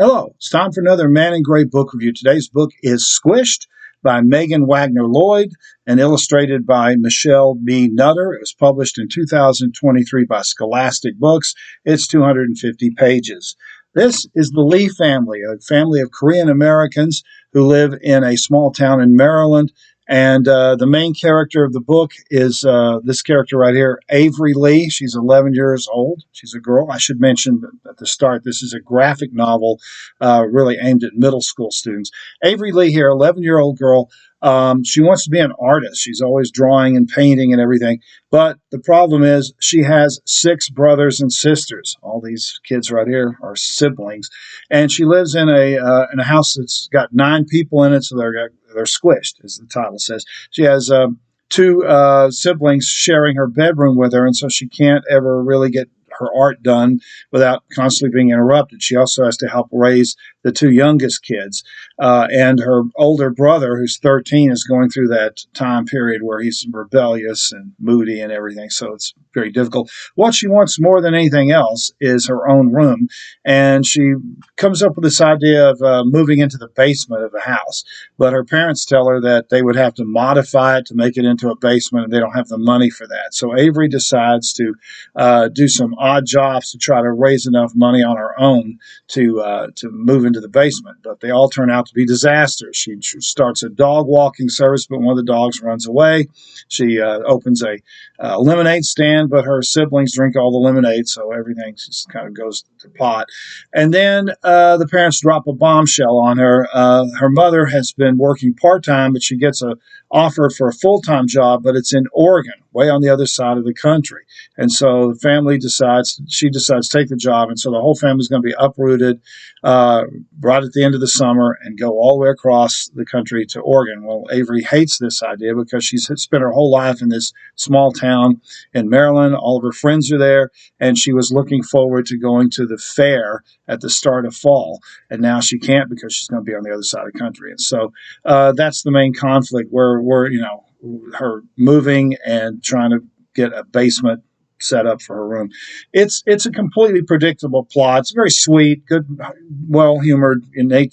Hello, it's time for another Man in Gray book review. Today's book is Squished by Wagner Lloyd and illustrated by Michelle B. Nutter. It was published in 2023 by Scholastic Books. It's 250 pages. This is the Lee family, a family of Korean Americans who live in a small town in Maryland. And the main character of the book is this character right here, Avery Lee. She's 11 years old. She's a girl. I should mention at the start, this is a graphic novel really aimed at middle school students. Avery Lee here, 11-year-old girl. She wants to be an artist. She's always drawing and painting and everything. But the problem is she has 6 brothers and sisters. All these kids right here are siblings. And she lives in a house that's got 9 people in it, so they're squished, as the title says. She has 2 siblings sharing her bedroom with her, and so she can't ever really get her art done without constantly being interrupted. She also has to help raise the 2 youngest kids. And her older brother, who's 13, is going through that time period where he's rebellious and moody and everything, so it's very difficult. What she wants more than anything else is her own room, and she comes up with this idea of moving into the basement of the house. But her parents tell her that they would have to modify it to make it into a basement, and they don't have the money for that. So Avery decides to do some odd jobs to try to raise enough money on her own to move into the basement. But they all turn out to be disasters. She starts a dog walking service, but one of the dogs runs away. She opens a lemonade stand, but her siblings drink all the lemonade, so everything just kind of goes to pot. And then the parents drop a bombshell on her. Her mother has been working part-time, but she gets an offer for a full-time job, but it's in Oregon, way on the other side of the country. And so the family she decides to take the job, and so the whole family is going to be uprooted right at the end of the summer and go all the way across the country to Oregon. Well, Avery hates this idea because she's spent her whole life in this small town in Maryland. All of her friends are there, and she was looking forward to going to the fair at the start of fall, and now she can't because she's going to be on the other side of the country. And so that's the main conflict where her moving and trying to get a basement set up for her room. It's a completely predictable plot. It's very sweet, good, well-humored,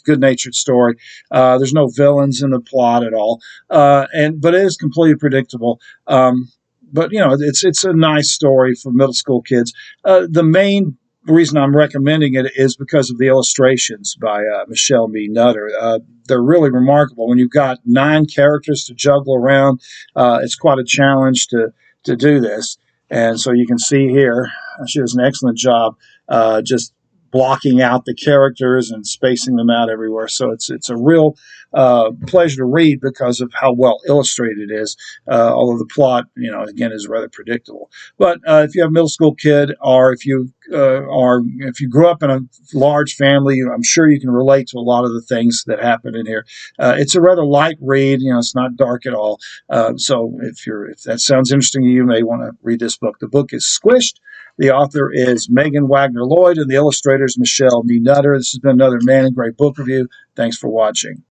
good-natured story. There's no villains in the plot at all, but it is completely predictable. But it's a nice story for middle school kids. The main reason I'm recommending it is because of the illustrations by Michelle B. Nutter. They're really remarkable. When you've got 9 characters to juggle around, it's quite a challenge to do this. And so you can see here, she does an excellent job just blocking out the characters and spacing them out everywhere. So it's a real pleasure to read because of how well illustrated it is, although the plot, again, is rather predictable. But if you have a middle school kid, or if you grew up in a large family, I'm sure you can relate to a lot of the things that happen in here. It's a rather light read. It's not dark at all. So if that sounds interesting to you, you may want to read this book. The book is Squished. The author is Wagner Lloyd, and the illustrator is Michelle B. Nutter. This has been another Man in Gray book review. Thanks for watching.